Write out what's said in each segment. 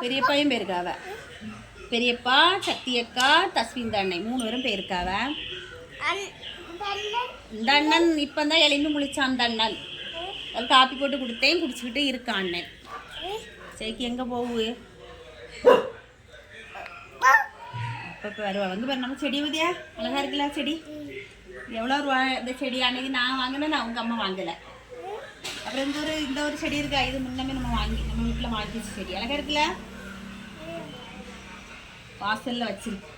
பெரியப்பாயும் போயிருக்காவ. பெரியப்பா, சக்தி அக்கா, தஸ்வின் அண்ணை 3 பேரும் போயிருக்காவ. இந்த அண்ணன் இப்போ தான் எழுந்து முழிச்சான். அந்த அண்ணன் காப்பி போட்டு கொடுத்தேன், குடிச்சுக்கிட்டு இருக்கான் அண்ணன். சரிக்கு எங்கே போகு அப்போ வருவா. வந்து பாரு நம்ம செடி உதியா அழகா இருக்குல்ல செடி. எவ்வளோ ரூபா இந்த செடி? அன்னைக்கு நான் வாங்கினேன், நான் உங்கள் அம்மா வாங்கலை. அப்புறம் இந்த ஒரு செடி இருக்கா, இது முன்னமே நம்ம வீட்டில் வாங்கிச்சு செடி. அழகா இருக்குல்ல, வாசலில் வச்சிருக்கு.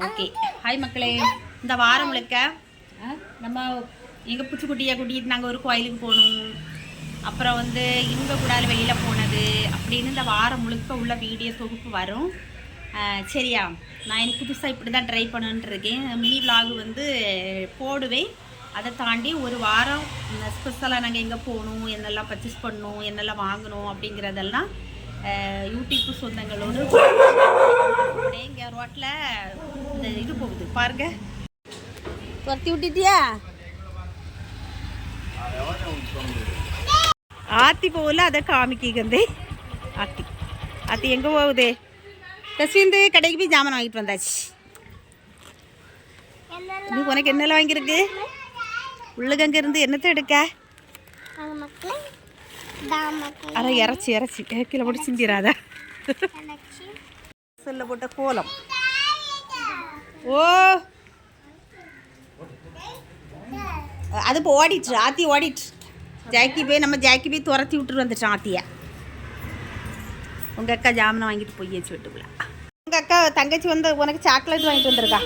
ஓகே, ஹாய் மக்களே. இந்த வாரம் முழுக்க நம்ம எங்கள் பூச்சிக்குட்டியை கூட்டிகிட்டு நாங்கள் ஒரு கோயிலுக்கு போகணும். அப்புறம் வந்து இவங்க கூட வெளியில் போனது அப்படின்னு இந்த வாரம் முழுக்க உள்ள வீடியோ தொகுப்பு வரும். சரியா, நான் எனக்கு புதுசாக இப்படி தான் ட்ரை பண்ணுன்ட்டு இருக்கேன். மினி விலாகு வந்து போடுவேன். அதை தாண்டி ஒரு வாரம் ஸ்பெஷலாக நாங்கள் எங்கே போகணும், என்னெல்லாம் பர்ச்சேஸ் பண்ணணும், என்னெல்லாம் வாங்கணும் அப்படிங்கிறதெல்லாம் யூடியூப் சொந்தங்களோடு இங்கே ரோட்டில் இந்த இது போகுது பாருங்க. துரத்தி விட்டுட்டியா? ஆத்தி போகல, அதை காமிக்கிந்தே. ஆத்தி ஆத்தி எங்கே போகுது? தஸ்விந்து கடைக்கு போய் ஜாமான் வாங்கிட்டு வந்தாச்சு. நீ உனக்கு என்னெல்லாம் வாங்கியிருக்கு? உள்ளுக்கு இருந்து என்னத்தை எடுக்க? அரை இறச்சி கீழே போட்டு சிந்திராத. சொல்ல போட்ட கோலம். ஓ அது இப்போ ஓடிட்டு, ஆத்தி ஓடிட்டு. நம்ம ஜாக்கி போய் துரத்தி விட்டுட்டு வந்துட்டோம் ஆத்தியை. உங்கள் அக்கா ஜாமனை வாங்கிட்டு போயாச்சு வீட்டுக்குள்ள. உங்கள் அக்கா தங்கச்சி வந்து உனக்கு சாக்லேட் வாங்கிட்டு வந்துருக்கா.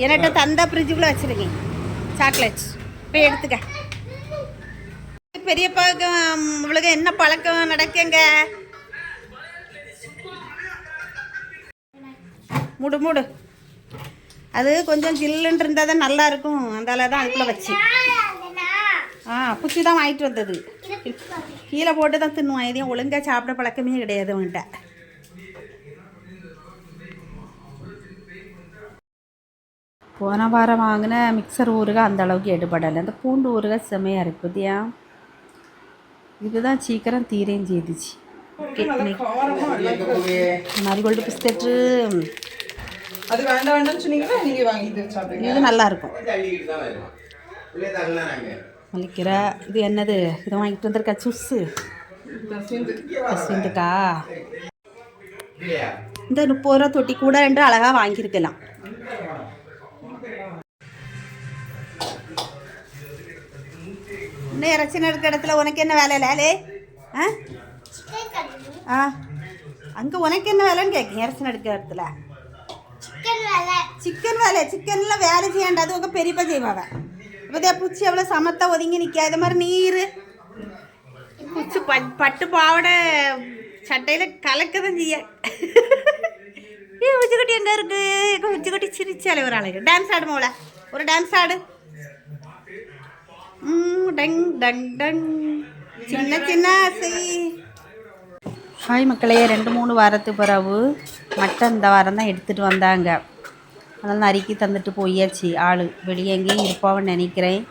என்கிட்ட தந்தா ஃப்ரிட்ஜுக்குள்ளே வச்சுருக்கேன் சாக்லேட், போய் எடுத்துக்க. பெரியப்பாவுக்கு இவளுக்கு என்ன பழக்கம் நடக்குங்க? மூடு அது கொஞ்சம் ஜில்லுன்னு இருந்தால் தான் நல்லா இருக்கும். அந்தால தான் அதுக்குள்ளே வச்சு பூச்சி தான் வாங்கிட்டு வந்தது. கீழே போட்டு தான் தின்னுவான். எதையும் ஒழுங்காக சாப்பிட பழக்கமே கிடையாது அவன்கிட்ட. போன வாரம் வாங்கின மிக்சர் ஊறுகாய் அந்த அளவுக்கு எடுபடலை. அந்த பூண்டு ஊறுகாய் செம்மையாக இருக்குதியா. இதுதான் சீக்கிரம் தீரையும் செய்துச்சு. மரிகோல்டு பிஸ்கட்டு இது நல்லா இருக்கும். மல்லிக்கிற இது என்னது? இதை வாங்கிட்டு வந்திருக்கா சுஸ்ஸு. தஸ்விந்துக்கா இந்த 30 ரூபா தொட்டி கூட 2 அழகாக வாங்கியிருக்கலாம். இன்னும் இறச்சி இருக்க இடத்துல உனக்கு என்ன வேலை லே? அங்கே உனக்கு என்ன வேலைன்னு கேட்குங்க. இறச்சி எடுக்கிற இடத்துல சிக்கன் வேலை. சிக்கன்லாம் வேலை செய்யாண்டா, அது உங்கள் பெரியப்பா செய்வாங்க. இப்போ பூச்சி எவ்வளோ சமத்தா ஒதுங்கி நிற்க. இது மாதிரி நீர் பூச்சி பட்டு பாவடை சட்டையில் கலக்க தான் செய்ய. பூச்சிக்குட்டி எங்கே இருக்கு? பூச்சிக்குட்டி சிரிச்சாலே ஒரு ஆளுக்கு டான்ஸ் ஆடு மோல. ஒரு டான்ஸ் ஆடு. டங் டங் டங் சின்ன சின்ன ஆசை. ஹாய் மக்களே. 2-3 வாரத்துக்கு பிறகு மட்டன் இந்த வாரம் தான் எடுத்துகிட்டு வந்தாங்க. அதனால் நறுக்கி தந்துட்டு போயாச்சு. ஆள் வெளியே எங்கேயும் இருப்பான்னு நினைக்கிறேன்.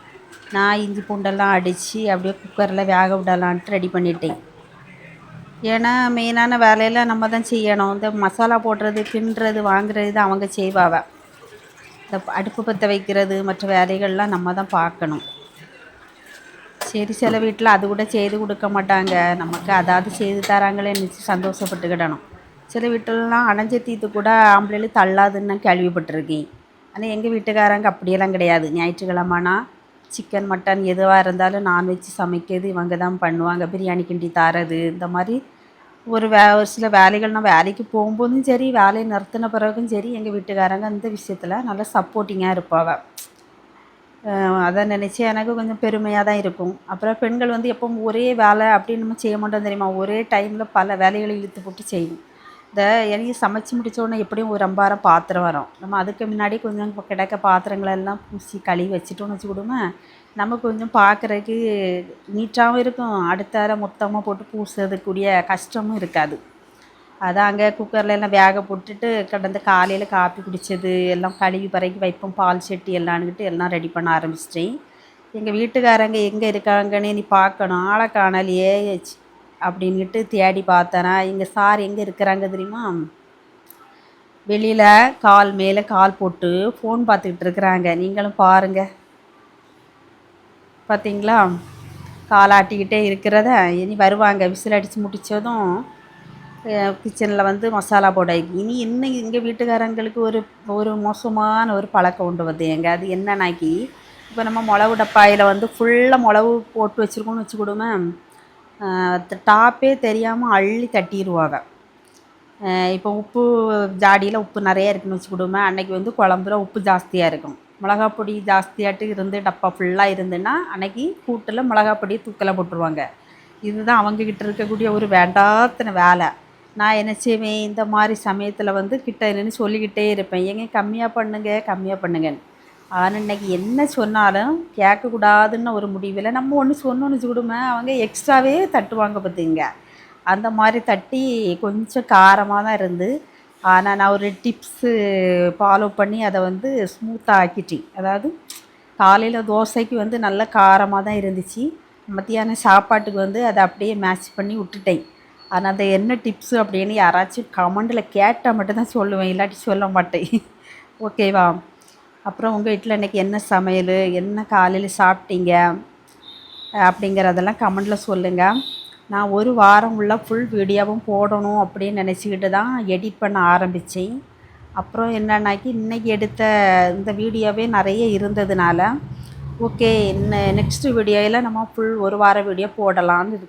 நான் இஞ்சி பூண்டெல்லாம் அடித்து அப்படியே குக்கரில் வேக விடலான்ட்டு ரெடி பண்ணிட்டேன். ஏன்னா மெயினான வேலையெல்லாம் நம்ம தான் செய்யணும். இந்த மசாலா போடுறது, கிண்டுறது, வாங்குறது அவங்க செய்வாவ. இந்த அடுப்பு பற்ற வைக்கிறது மற்ற வேலைகள்லாம் நம்ம தான் பார்க்கணும். சரி, சில வீட்டில் அது கூட செய்து கொடுக்க மாட்டாங்க. நமக்கு அதாவது செய்து தராங்களே நினச்சி சந்தோஷப்பட்டுக்கிடணும். சில வீட்டிலலாம் அணைஞ்ச தீத்து கூட ஆம்பளையில் தள்ளாதுன்னு நான் கேள்விப்பட்டிருக்கேன். ஆனால் எங்கள் வீட்டுக்காரங்க அப்படியெல்லாம் கிடையாது. ஞாயிற்றுக்கிழமைனா சிக்கன் மட்டன் எதுவாக இருந்தாலும் நான்வெஜ் சமைக்கிறது இவங்க தான் பண்ணுவாங்க. பிரியாணி கிண்டி தாரது, இந்த மாதிரி ஒரு சில வேலைகள் நான் வேலைக்கு போகும்போதும் சரி, வேலையை நிறுத்தின பிறகும் சரி, எங்கள் வீட்டுக்காரங்க அந்த விஷயத்தில் நல்லா சப்போர்ட்டிங்காக இருப்பாங்க. அதை நினச்சி எனக்கு கொஞ்சம் பெருமையாக தான் இருக்கும். அப்புறம் பெண்கள் வந்து எப்போ ஒரே வேலை அப்படின்னு நம்ம செய்ய மாட்டோம் தெரியுமா. ஒரே டைமில் பல வேலைகளை இழுத்து போட்டு செய்யும். இந்த எதையும் சமைச்சு முடித்தோடனே எப்படியும் ஒரு 50 பாத்திரம் வரும். நம்ம அதுக்கு முன்னாடி கொஞ்சம் கிடக்க பாத்திரங்களெல்லாம் பூசி கழுவி வச்சுட்டோன்னு வச்சுக்கிடுமா, நம்ம கொஞ்சம் பார்க்குறதுக்கு நீட்டாகவும் இருக்கும். அடுத்த மொத்தமாக போட்டு பூசுறதுக்கூடிய கஷ்டமும் இருக்காது. அதான் அங்கே குக்கரில் எல்லாம் வேக போட்டுட்டு கடந்த காலையில் காப்பி குடித்தது எல்லாம் கழுவி பறக்கி வைப்போம். பால் சட்டி எல்லான்னுக்கிட்டு எல்லாம் ரெடி பண்ண ஆரம்பிச்சிட்டேன். எங்கள் வீட்டுக்காரங்க எங்கே இருக்காங்கன்னு நீ பார்க்கணும், ஆளை காணலையே அப்படின்ட்டு தேடி பார்த்தேனா, எங்கள் சார் எங்கே இருக்கிறாங்க தெரியுமா? வெளியில் கால் மேலே கால் போட்டு ஃபோன் பார்த்துக்கிட்டு இருக்கிறாங்க. நீங்களும் பாருங்கள். பார்த்தீங்களா? காலாட்டிக்கிட்டே இருக்கிறத இனி வருவாங்க. விசில் அடித்து முடித்ததும் கிச்சனில் வந்து மசாலா போட. இனி இன்னும் எங்கள் வீட்டுக்காரங்களுக்கு ஒரு மோசமான ஒரு பழக்கம் உண்டு வந்து எங்க. அது என்னன்னாக்கி, இப்போ நம்ம மிளகு டப்பாயில் வந்து ஃபுல்லாக மிளகு போட்டு வச்சுருக்கோன்னு வச்சுக்கிடுமே, டாப்பே தெரியாமல் அள்ளி தட்டிடுவாங்க. இப்போ உப்பு ஜாடியில் உப்பு நிறையா இருக்குதுன்னு வச்சுக்கிடுமே, அன்றைக்கி வந்து குழம்புல உப்பு ஜாஸ்தியாக இருக்கும். மிளகா பொடி ஜாஸ்தியாட்டு இருந்து டப்பா ஃபுல்லாக இருந்துன்னா அன்றைக்கி கூட்டில் மிளகா பொடி தூக்கலை போட்டுருவாங்க. இதுதான் அவங்கக்கிட்ட இருக்கக்கூடிய ஒரு வேண்டாத்தன வேலை. நான் என்ன செய்வேன், இந்த மாதிரி சமயத்தில் வந்து கிட்ட நின்று சொல்லிக்கிட்டே இருப்பேன், ஏங்க கம்மியாக பண்ணுங்கன்னு. ஆனால் இன்றைக்கி என்ன சொன்னாலும் கேட்கக்கூடாதுன்னு ஒரு முடிவில் நம்ம ஒன்று சொன்னோன்னு வச்சுக்கிடுமே, அவங்க எக்ஸ்ட்ராவே தட்டுவாங்க பார்த்துங்க. அந்த மாதிரி தட்டி கொஞ்சம் காரமாக தான் இருந்து, ஆனால் நான் ஒரு டிப்ஸு ஃபாலோ பண்ணி அதை வந்து ஸ்மூத்தாக ஆக்கிட்டேன். அதாவது காலையில் தோசைக்கு வந்து நல்ல காரமாக தான் இருந்துச்சு, மத்தியானம் சாப்பாட்டுக்கு வந்து அதை அப்படியே மேட்ச் பண்ணி விட்டுட்டேன். ஆனால் அதை என்ன டிப்ஸு அப்படின்னு யாராச்சும் கமெண்டில் கேட்டால் மட்டும்தான் சொல்லுவேன், இல்லாட்டி சொல்ல மாட்டேன். ஓகேவா? அப்புறம் உங்கள் வீட்டில் இன்றைக்கி என்ன சமையல், என்ன காலையில் சாப்பிட்டீங்க அப்படிங்கிறதெல்லாம் கமெண்டில் சொல்லுங்கள். நான் ஒரு வாரம் உள்ள ஃபுல் வீடியோவும் போடணும் அப்படின்னு நினச்சிக்கிட்டு தான் எடிட் பண்ண ஆரம்பித்தேன். அப்புறம் என்னன்னாக்கி இன்றைக்கி எடுத்த இந்த வீடியோவே நிறைய இருந்ததுனால ஓகே, நெக்ஸ்ட்டு வீடியோவில் நம்ம ஃபுல் ஒரு வார வீடியோ போடலான்னு